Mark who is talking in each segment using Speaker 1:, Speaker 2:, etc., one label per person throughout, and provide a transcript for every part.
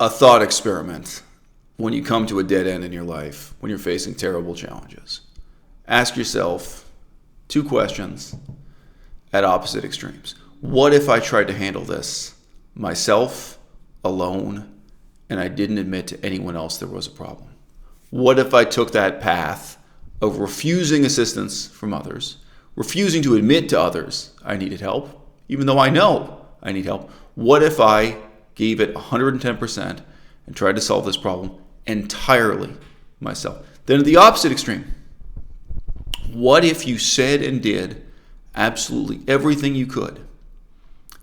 Speaker 1: a thought experiment when you come to a dead end in your life, when you're facing terrible challenges. Ask yourself 2 questions at opposite extremes. What if I tried to handle this myself, alone, and I didn't admit to anyone else there was a problem? What if I took that path of refusing assistance from others, refusing to admit to others I needed help, even though I know I need help? What if I gave it 110% and tried to solve this problem entirely myself? Then at the opposite extreme, what if you said and did absolutely everything you could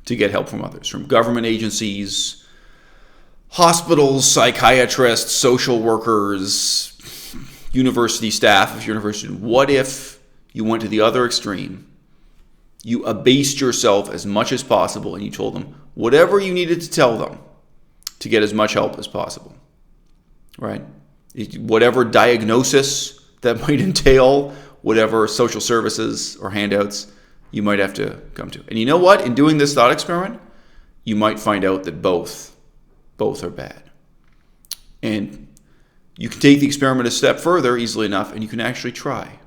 Speaker 1: to get help from others, from government agencies, hospitals, psychiatrists, social workers, university staff, if you're a university student? What if you went to the other extreme? You abased yourself as much as possible and you told them whatever you needed to tell them to get as much help as possible, right? Whatever diagnosis that might entail, whatever social services or handouts you might have to come to. And you know what? In doing this thought experiment, you might find out that both are bad. And you can take the experiment a step further easily enough, and you can actually try.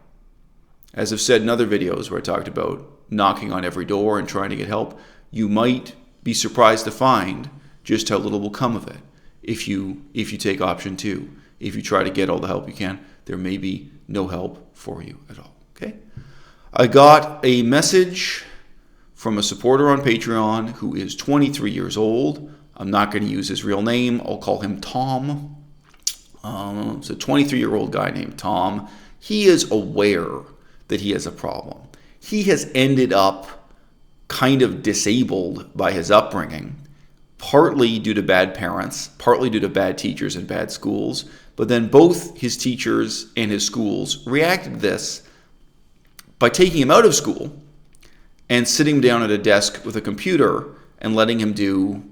Speaker 1: As I've said in other videos where I talked about knocking on every door and trying to get help, you might be surprised to find just how little will come of it if you take option 2. If you try to get all the help you can, there may be no help for you at all. Okay? I got a message from a supporter on Patreon who is 23 years old. I'm not going to use his real name. I'll call him Tom. It's a 23-year-old guy named Tom. He is aware that he has a problem. He has ended up kind of disabled by his upbringing, partly due to bad parents, partly due to bad teachers and bad schools. But then both his teachers and his schools reacted to this by taking him out of school and sitting him down at a desk with a computer and letting him do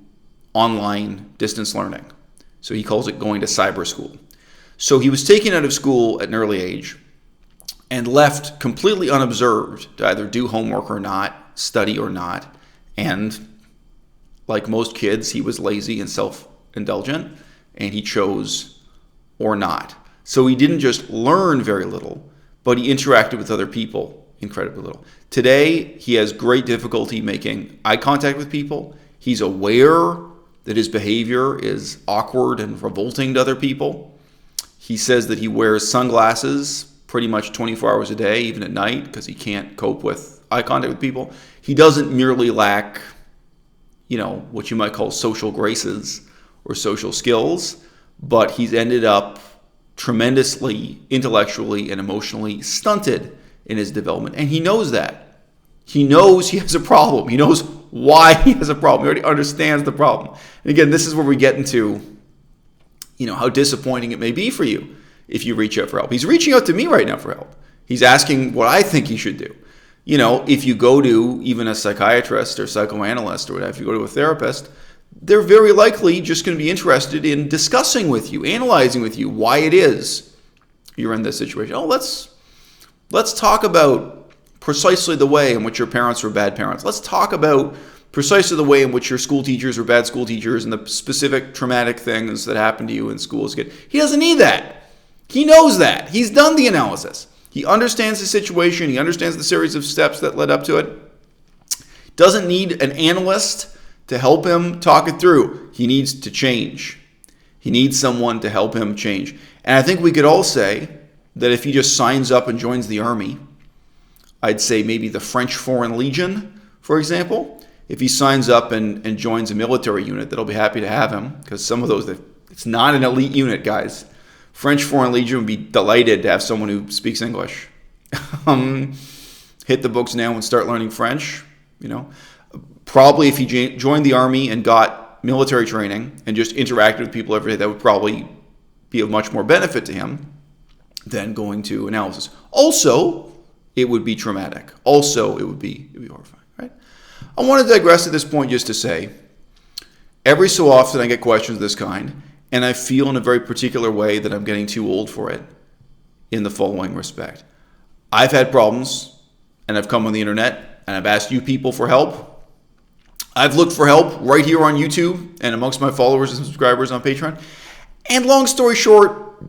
Speaker 1: online distance learning. So he calls it going to cyber school. So he was taken out of school at an early age and left completely unobserved to either do homework or not, study or not. And like most kids, he was lazy and self-indulgent, and he chose or not. So he didn't just learn very little, but he interacted with other people incredibly little. Today, he has great difficulty making eye contact with people. He's aware that his behavior is awkward and revolting to other people. He says that he wears sunglasses pretty much 24 hours a day, even at night, because he can't cope with eye contact with people. He doesn't merely lack, what you might call social graces or social skills, but he's ended up tremendously intellectually and emotionally stunted in his development. And he knows that. He knows he has a problem. He knows why he has a problem. He already understands the problem. And again, this is where we get into, how disappointing it may be for you if you reach out for help. He's reaching out to me right now for help. He's asking what I think he should do. If you go to even a psychiatrist or psychoanalyst or whatever, if you go to a therapist, they're very likely just going to be interested in discussing with you, analyzing with you why it is you're in this situation. Let's talk about precisely the way in which your parents were bad parents. Let's talk about precisely the way in which your school teachers were bad school teachers and the specific traumatic things that happened to you in school as a kid. He doesn't need that. He knows that. He's done the analysis. He understands the situation. He understands the series of steps that led up to it. Doesn't need an analyst to help him talk it through. He needs to change. He needs someone to help him change. And I think we could all say that if he just signs up and joins the army, I'd say maybe the French Foreign Legion, for example, if he signs up and joins a military unit, that'll be happy to have him, because some of those, it's not an elite unit, guys. French Foreign Legion would be delighted to have someone who speaks English. Hit the books now and start learning French. Probably if he joined the army and got military training and just interacted with people every day, that would probably be of much more benefit to him than going to analysis. Also, it would be traumatic. Also, it would be horrifying, right? I want to digress at this point just to say, every so often I get questions of this kind, and I feel in a very particular way that I'm getting too old for it in the following respect. I've had problems, and I've come on the internet, and I've asked you people for help. I've looked for help right here on YouTube and amongst my followers and subscribers on Patreon. And long story short,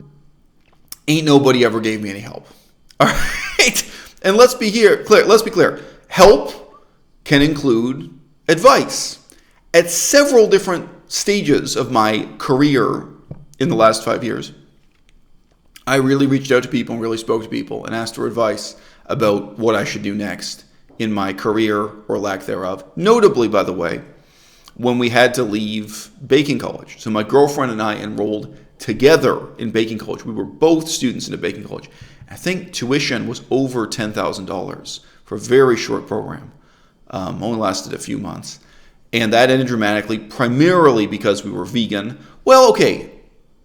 Speaker 1: ain't nobody ever gave me any help. All right? And let's be clear. Help can include advice. At several different stages of my career in the last 5 years, I really reached out to people and really spoke to people and asked for advice about what I should do next in my career or lack thereof. Notably, by the way, when we had to leave baking college. So my girlfriend and I enrolled together in baking college. We were both students in a baking college. I think tuition was over $10,000 for a very short program. Only lasted a few months. And that ended dramatically, primarily because we were vegan. Well, okay,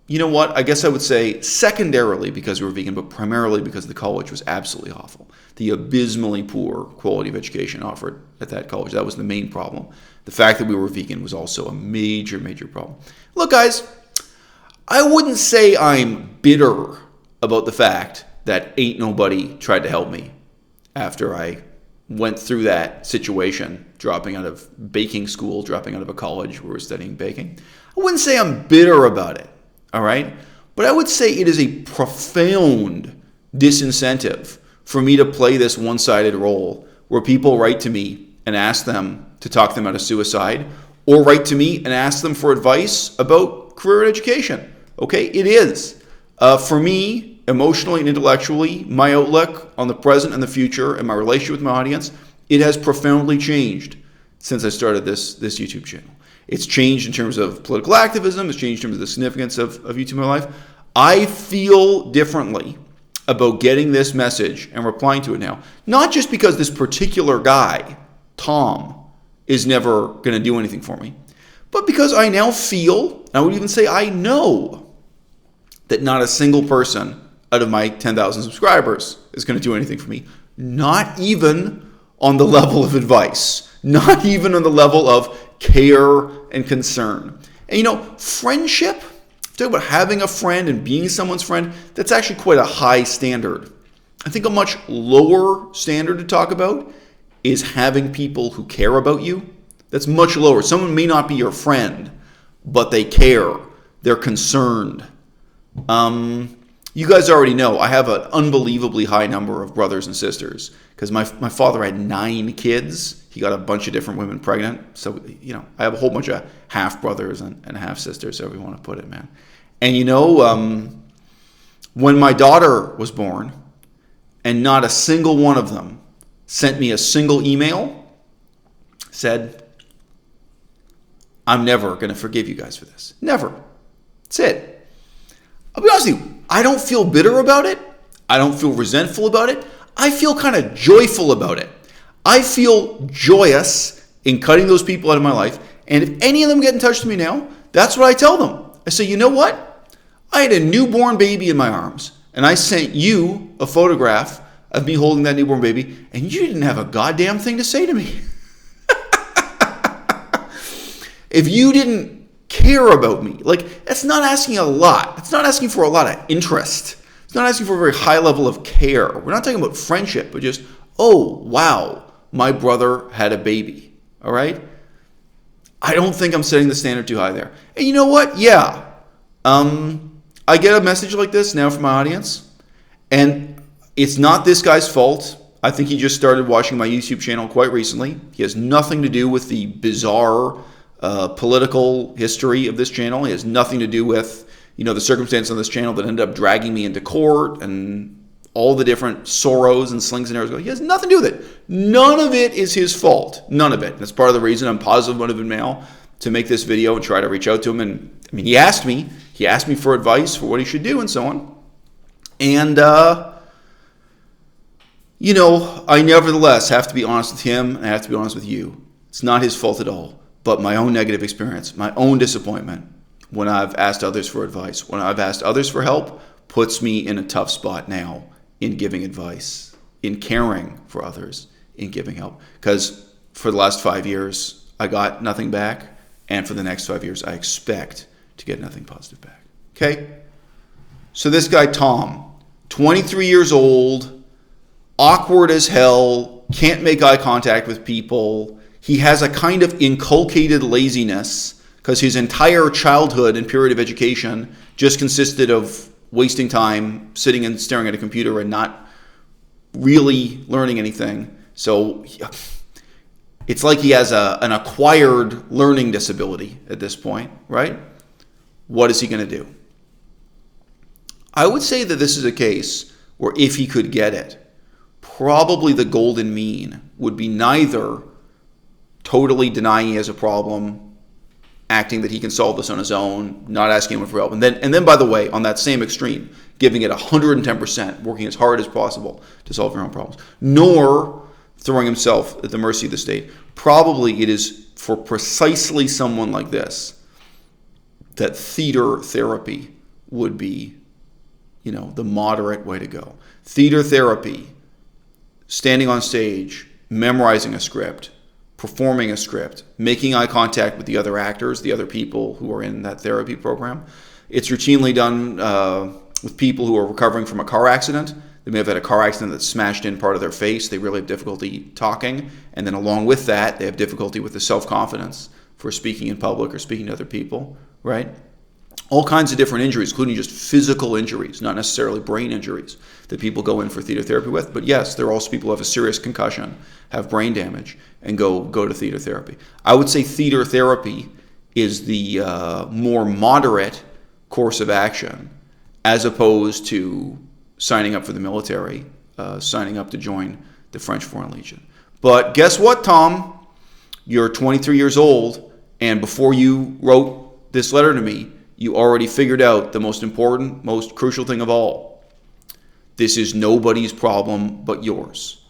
Speaker 1: you know what? I guess I would say secondarily because we were vegan, but primarily because the college was absolutely awful. The abysmally poor quality of education offered at that college. That was the main problem. The fact that we were vegan was also a major, major problem. Look, guys, I wouldn't say I'm bitter about the fact that ain't nobody tried to help me after I went through that situation, dropping out of baking school, dropping out of a college where we're studying baking. I wouldn't say I'm bitter about it, all right? But I would say it is a profound disincentive for me to play this one-sided role where people write to me and ask them to talk them out of suicide, or write to me and ask them for advice about career and education. Okay, it is. For me, emotionally and intellectually, my outlook on the present and the future and my relationship with my audience, it has profoundly changed since I started this YouTube channel. It's changed in terms of political activism. It's changed in terms of the significance of YouTube in my life. I feel differently about getting this message and replying to it now. Not just because this particular guy, Tom, is never going to do anything for me, but because I now feel, and I would even say I know, that not a single person out of my 10,000 subscribers is going to do anything for me. Not even on the level of advice. Not even on the level of care and concern. And you know, friendship, talk about having a friend and being someone's friend, that's actually quite a high standard. I think a much lower standard to talk about is having people who care about you. That's much lower. Someone may not be your friend, but they care. They're concerned. You guys already know I have an unbelievably high number of brothers and sisters because my father had 9 kids. He got a bunch of different women pregnant. So, you know, I have a whole bunch of half brothers and half sisters, however you want to put it, man. And, you know, when my daughter was born and not a single one of them sent me a single email, said, I'm never going to forgive you guys for this. Never. That's it. I'll be honest with you, I don't feel bitter about it. I don't feel resentful about it. I feel kind of joyful about it. I feel joyous in cutting those people out of my life. And if any of them get in touch with me now, that's what I tell them. I say, you know what? I had a newborn baby in my arms, and I sent you a photograph of me holding that newborn baby, and you didn't have a goddamn thing to say to me. If you didn't care about me, like, that's not asking a lot. It's not asking for a lot of interest. It's not asking for a very high level of care. We're not talking about friendship, but just, oh, wow, my brother had a baby. All right? I don't think I'm setting the standard too high there. And you know what? Yeah. I get a message like this now from my audience, and it's not this guy's fault. I think he just started watching my YouTube channel quite recently. He has nothing to do with the bizarre political history of this channel. It has nothing to do with, you know, the circumstances on this channel that ended up dragging me into court and all the different sorrows and slings and arrows. He has nothing to do with it. None of it is his fault. None of it. That's part of the reason I'm positive motivated male to make this video and try to reach out to him. And I mean, he asked me for advice for what he should do and so on. And, you know, I nevertheless have to be honest with him and I have to be honest with you. It's not his fault at all. But my own negative experience, my own disappointment when I've asked others for advice, when I've asked others for help, puts me in a tough spot now in giving advice, in caring for others, in giving help. Because for the last 5 years, I got nothing back. And for the next 5 years, I expect to get nothing positive back. Okay? So this guy, Tom, 23 years old, awkward as hell, can't make eye contact with people. He has a kind of inculcated laziness because his entire childhood and period of education just consisted of wasting time sitting and staring at a computer and not really learning anything. So it's like he has an acquired learning disability at this point, right? What is he going to do? I would say that this is a case where if he could get it, probably the golden mean would be neither totally denying he has a problem, acting that he can solve this on his own, not asking him for help, and then by the way, on that same extreme, giving it 110%, working as hard as possible to solve your own problems, nor throwing himself at the mercy of the state. Probably it is for precisely someone like this that theater therapy would be, the moderate way to go. Theater therapy, standing on stage, memorizing a script, performing a script, making eye contact with the other actors, the other people who are in that therapy program. It's routinely done with people who are recovering from a car accident. They may have had a car accident that smashed in part of their face. They really have difficulty talking. And then along with that, they have difficulty with the self-confidence for speaking in public or speaking to other people, right? All kinds of different injuries, including just physical injuries, not necessarily brain injuries, that people go in for theater therapy with. But yes, there are also people who have a serious concussion, have brain damage, and go to theater therapy. I would say theater therapy is the more moderate course of action, as opposed to signing up for the military, signing up to join the French Foreign Legion. But guess what, Tom? You're 23 years old, and before you wrote this letter to me, you already figured out the most important, most crucial thing of all. This is nobody's problem but yours.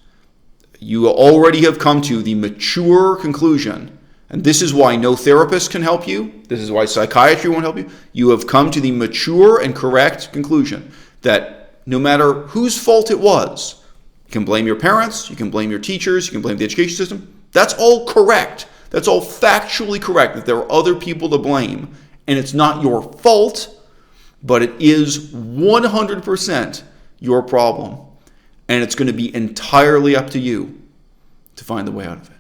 Speaker 1: You already have come to the mature conclusion, and this is why no therapist can help you. This is why psychiatry won't help you. You have come to the mature and correct conclusion that no matter whose fault it was, you can blame your parents, you can blame your teachers, you can blame the education system. That's all correct. That's all factually correct, that there are other people to blame. And it's not your fault, but it is 100% your problem. And it's going to be entirely up to you to find the way out of it.